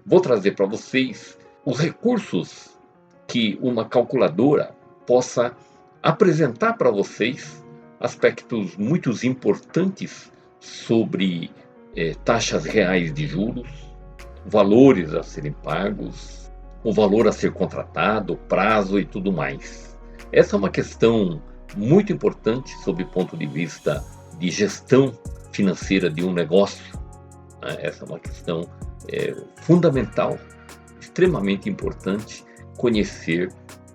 vou trazer para vocês os recursos que uma calculadora possa apresentar para vocês, aspectos muito importantes sobre taxas reais de juros, valores a serem pagos, o valor a ser contratado, prazo e tudo mais. Essa é uma questão muito importante sob o ponto de vista de gestão financeira de um negócio, né? Essa é uma questão fundamental, extremamente importante, conhecer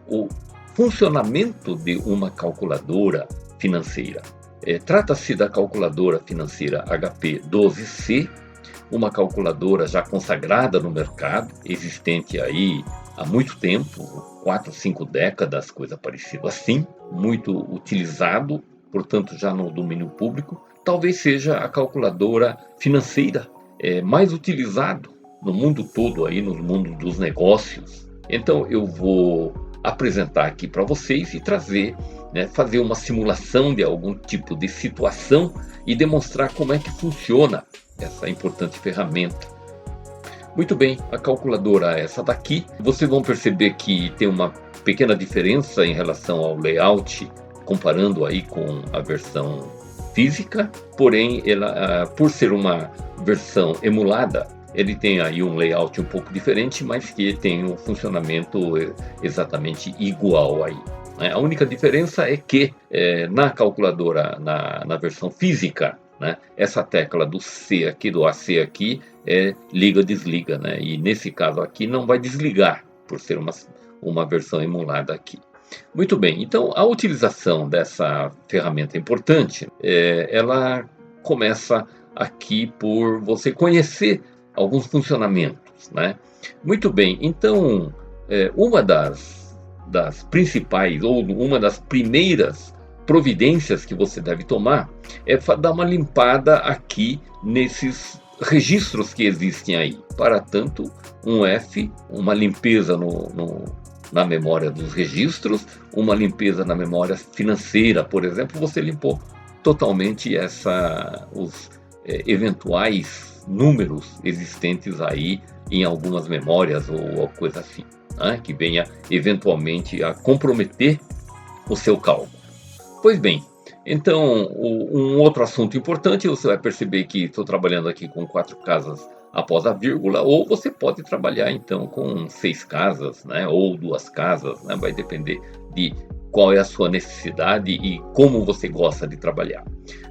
o funcionamento de uma calculadora financeira. Trata-se da calculadora financeira HP 12C, uma calculadora já consagrada no mercado, existente aí há muito tempo, 4, 5 décadas, coisa parecida assim, muito utilizado, portanto já no domínio público. Talvez seja a calculadora financeira mais utilizado no mundo todo, aí, no mundo dos negócios. Então eu vou apresentar aqui para vocês e trazer, fazer uma simulação de algum tipo de situação e demonstrar como é que funciona essa importante ferramenta. Muito bem, a calculadora é essa daqui. Vocês vão perceber que tem uma pequena diferença em relação ao layout, comparando aí com a versão física, porém, ela, por ser uma versão emulada, ele tem aí um layout um pouco diferente, mas que tem um funcionamento exatamente igual aí. A única diferença é que na calculadora, na versão física, essa tecla do C aqui, do AC aqui, liga, desliga, e nesse caso aqui não vai desligar, por ser uma versão emulada aqui. Muito bem, então a utilização dessa ferramenta importante, ela começa aqui por você conhecer alguns funcionamentos, Muito bem, então uma das principais, ou uma das primeiras providências que você deve tomar é dar uma limpada aqui nesses registros que existem aí. Para tanto, um F, uma limpeza na memória dos registros, uma limpeza na memória financeira, por exemplo, você limpou totalmente os eventuais números existentes aí em algumas memórias ou coisa assim, que venha eventualmente a comprometer o seu cálculo. Pois bem, então um outro assunto importante, você vai perceber que estou trabalhando aqui com 4 casas após a vírgula, ou você pode trabalhar então com 6 casas, ou 2 casas, vai depender de qual é a sua necessidade e como você gosta de trabalhar.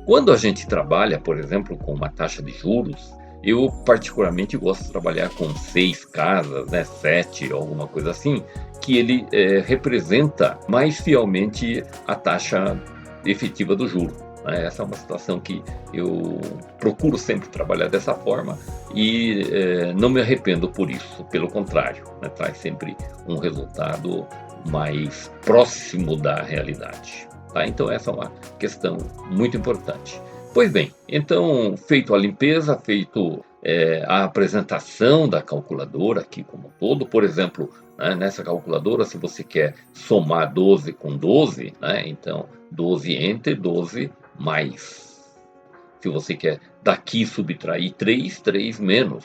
Quando a gente trabalha, por exemplo, com uma taxa de juros, eu particularmente gosto de trabalhar com 6 casas, 7, alguma coisa assim, que ele representa mais fielmente a taxa efetiva do juro. Essa é uma situação que eu procuro sempre trabalhar dessa forma e não me arrependo por isso, pelo contrário, traz sempre um resultado mais próximo da realidade. Então essa é uma questão muito importante. Pois bem, então feito a limpeza, feito a apresentação da calculadora aqui como um todo, por exemplo, nessa calculadora, se você quer somar 12 com 12, então 12 entre 12 mais. Se você quer daqui subtrair 3, 3 menos.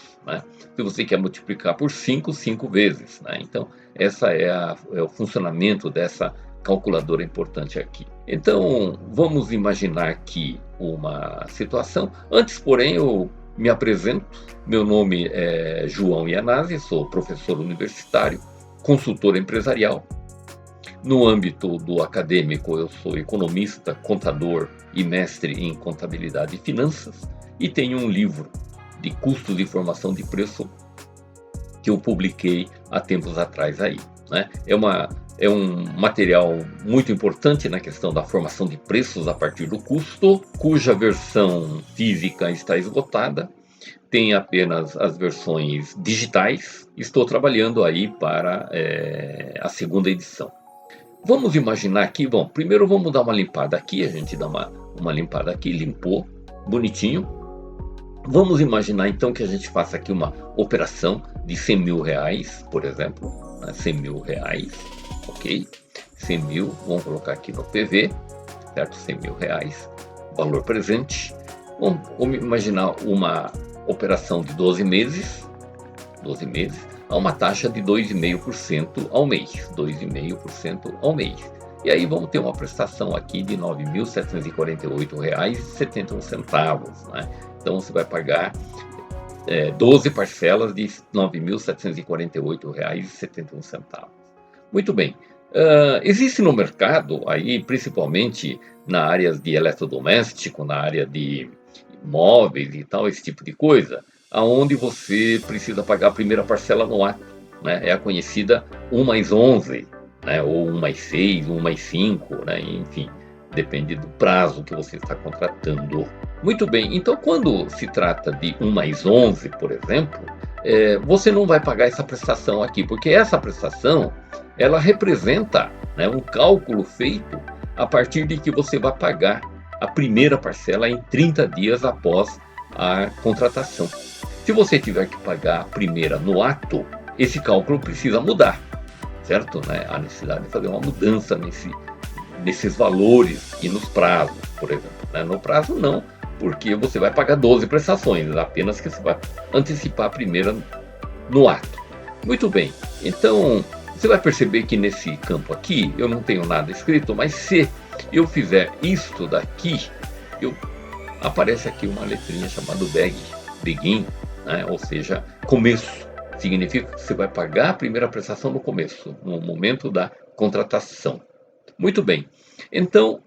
Se você quer multiplicar por 5, 5 vezes. Então, essa é o funcionamento dessa calculadora importante aqui. Então, vamos imaginar aqui uma situação. Antes, porém, eu me apresento. Meu nome é João Iannazzi, sou professor universitário, consultor empresarial. No âmbito do acadêmico, eu sou economista, contador e mestre em contabilidade e finanças, e tenho um livro de custos de formação de preço que eu publiquei há tempos atrás aí. É um material muito importante na questão da formação de preços a partir do custo, cuja versão física está esgotada. Tem apenas as versões digitais. Estou trabalhando aí para a segunda edição. Vamos imaginar aqui, bom, primeiro vamos dar uma limpada aqui, a gente dá uma limpada aqui, limpou, bonitinho. Vamos imaginar então que a gente faça aqui uma operação de 100 mil reais, por exemplo, 100 mil reais, ok? 100 mil, vamos colocar aqui no PV, certo? 100 mil reais, valor presente. Vamos imaginar uma operação de 12 meses, 12 meses, a uma taxa de 2,5% ao mês. 2,5% ao mês. E aí vamos ter uma prestação aqui de R$ 9.748,71, né? Então você vai pagar 12 parcelas de R$ 9.748,71. Muito bem. Existe no mercado, aí, principalmente na área de eletrodoméstico, na área de móveis e tal, esse tipo de coisa, aonde você precisa pagar a primeira parcela no ato, né? É a conhecida 1+11, né? Ou 1+6, 1+5, né? Enfim, depende do prazo que você está contratando. Muito bem, então quando se trata de 1+11, por exemplo, você não vai pagar essa prestação aqui, porque essa prestação, ela representa, né, um cálculo feito a partir de que você vai pagar a primeira parcela em 30 dias após a contratação. Se você tiver que pagar a primeira no ato, esse cálculo precisa mudar, certo? Né? Há necessidade de fazer uma mudança nesses valores e nos prazos, por exemplo. Né? No prazo não, porque você vai pagar 12 prestações, apenas que você vai antecipar a primeira no ato. Muito bem, então você vai perceber que nesse campo aqui eu não tenho nada escrito, mas se eu fizer isto daqui, aparece aqui uma letrinha chamada begin, né? Ou seja, começo. Significa que você vai pagar a primeira prestação no começo, no momento da contratação. Muito bem, então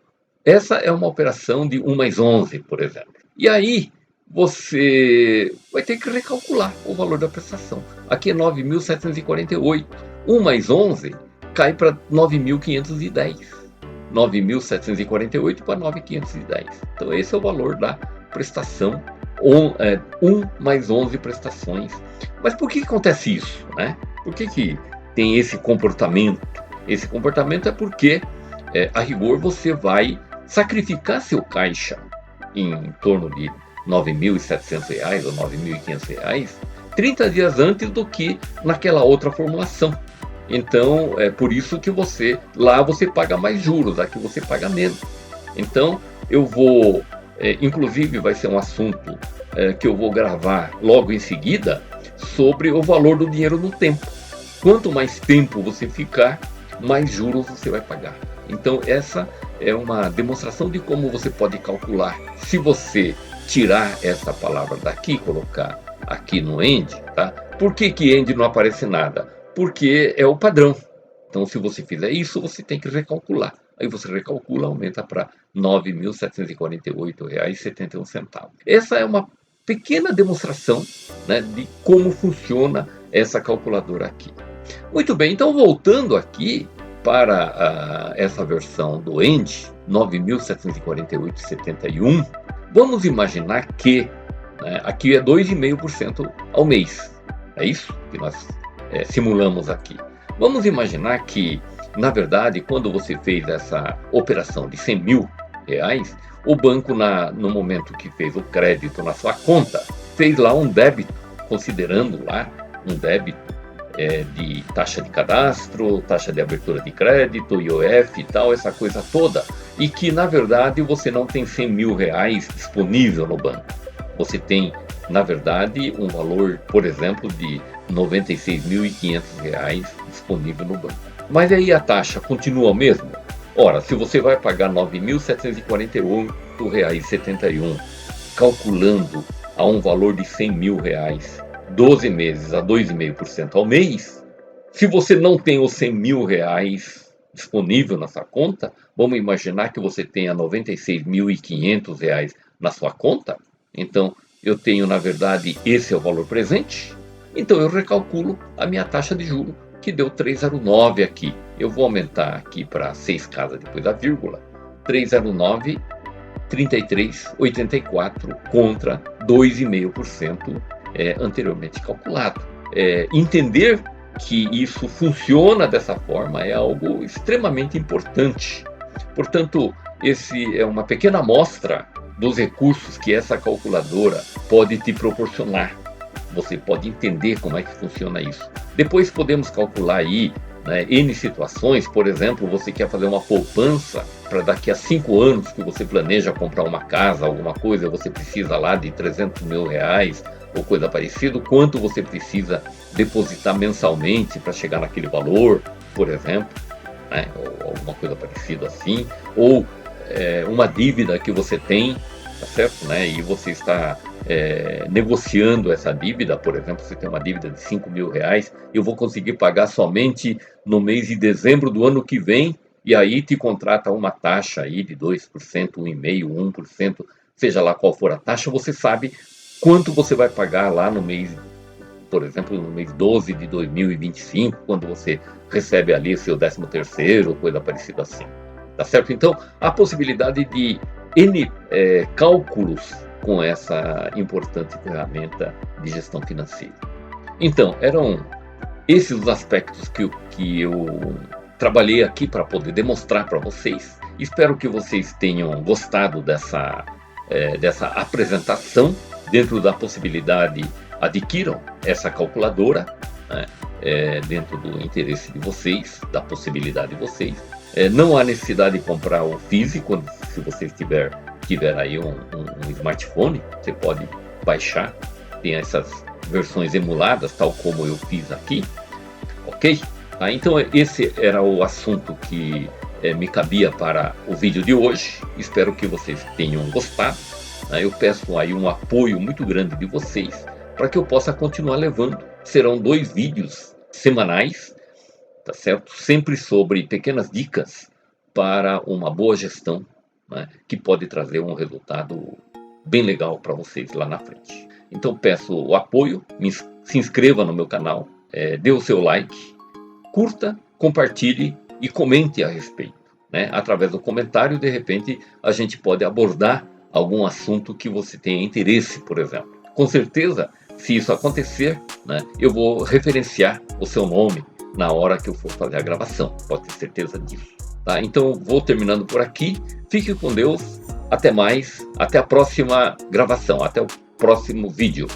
essa é uma operação de 1+11, por exemplo. E aí você vai ter que recalcular o valor da prestação. Aqui é 9.748. 1+11 cai para 9.510. 9.748 para 9.510. Então esse é o valor da prestação, 1+11 prestações. Mas por que acontece isso, né? Por que tem esse comportamento? Esse comportamento é porque, a rigor, você vai sacrificar seu caixa em torno de R$ 9.700 ou R$ 9.500 30 dias antes do que naquela outra formulação. Então, é por isso que lá você paga mais juros, aqui você paga menos. Então, eu vou, inclusive vai ser um assunto que eu vou gravar logo em seguida, sobre o valor do dinheiro no tempo. Quanto mais tempo você ficar, mais juros você vai pagar. Então, essa é uma demonstração de como você pode calcular. Se você tirar essa palavra daqui, colocar aqui no end, tá? Por que end não aparece nada? Porque é o padrão. Então, se você fizer isso, você tem que recalcular. Aí você recalcula, aumenta para R$ 9.748,71. Essa é uma pequena demonstração, né, de como funciona essa calculadora aqui. Muito bem, então voltando aqui para essa versão do end, 9.748,71, vamos imaginar que, né, aqui é 2,5% ao mês. É isso que nós simulamos aqui. Vamos imaginar que, na verdade, quando você fez essa operação de R$ 100.000, o banco, no momento que fez o crédito na sua conta, fez lá um débito, considerando lá um débito de taxa de cadastro, taxa de abertura de crédito, IOF e tal, essa coisa toda, e que, na verdade, você não tem R$ 100.000 disponível no banco. Você tem, na verdade, um valor, por exemplo, de R$ 96.500 disponível no banco. Mas aí a taxa continua a mesma? Ora, se você vai pagar R$ 9.748,71, calculando a um valor de R$ 100.000, 12 meses a 2,5% ao mês, se você não tem os R$ 100.000 disponível na sua conta, vamos imaginar que você tenha R$ 96.500 na sua conta. Então, eu tenho, na verdade, esse é o valor presente. Então, eu recalculo a minha taxa de juros, que deu 3,09 aqui. Eu vou aumentar aqui para 6 casas depois da vírgula. 3,09, 33,84 contra 2,5% anteriormente calculado. Entender que isso funciona dessa forma é algo extremamente importante. Portanto, esse é uma pequena amostra dos recursos que essa calculadora pode te proporcionar. Você pode entender como é que funciona isso. Depois podemos calcular aí, né, N situações. Por exemplo, você quer fazer uma poupança para daqui a 5 anos que você planeja comprar uma casa, alguma coisa, você precisa lá de R$ 300.000 ou coisa parecida. Quanto você precisa depositar mensalmente para chegar naquele valor, por exemplo, né? Ou alguma coisa parecida assim, ou uma dívida que você tem, tá certo, né? E você está negociando essa dívida, por exemplo, você tem uma dívida de R$ 5.000, eu vou conseguir pagar somente no mês de dezembro do ano que vem, e aí te contrata uma taxa aí de 2%, 1,5%, 1%, seja lá qual for a taxa, você sabe quanto você vai pagar lá no mês, por exemplo, no mês 12 de 2025, quando você recebe ali seu 13º, coisa parecida assim. Tá certo? Então, há possibilidade de N cálculos com essa importante ferramenta de gestão financeira. Então, eram esses os aspectos que eu trabalhei aqui para poder demonstrar para vocês. Espero que vocês tenham gostado dessa apresentação. Dentro da possibilidade, adquiram essa calculadora, né? Dentro do interesse de vocês, da possibilidade de vocês. Não há necessidade de comprar o físico. Se você tiver aí um smartphone, você pode baixar, tem essas versões emuladas, tal como eu fiz aqui, ok? Então esse era o assunto que me cabia para o vídeo de hoje. Espero que vocês tenham gostado. Eu peço aí um apoio muito grande de vocês para que eu possa continuar levando. Serão 2 vídeos semanais, tá certo? Sempre sobre pequenas dicas para uma boa gestão, né? Que pode trazer um resultado bem legal para vocês lá na frente. Então peço o apoio, se inscreva no meu canal, dê o seu like, curta, compartilhe e comente a respeito, né? Através do comentário, de repente, a gente pode abordar algum assunto que você tenha interesse, por exemplo. Com certeza, se isso acontecer, né, eu vou referenciar o seu nome na hora que eu for fazer a gravação. Pode ter certeza disso. Tá? Então, vou terminando por aqui. Fique com Deus. Até mais. Até a próxima gravação. Até o próximo vídeo.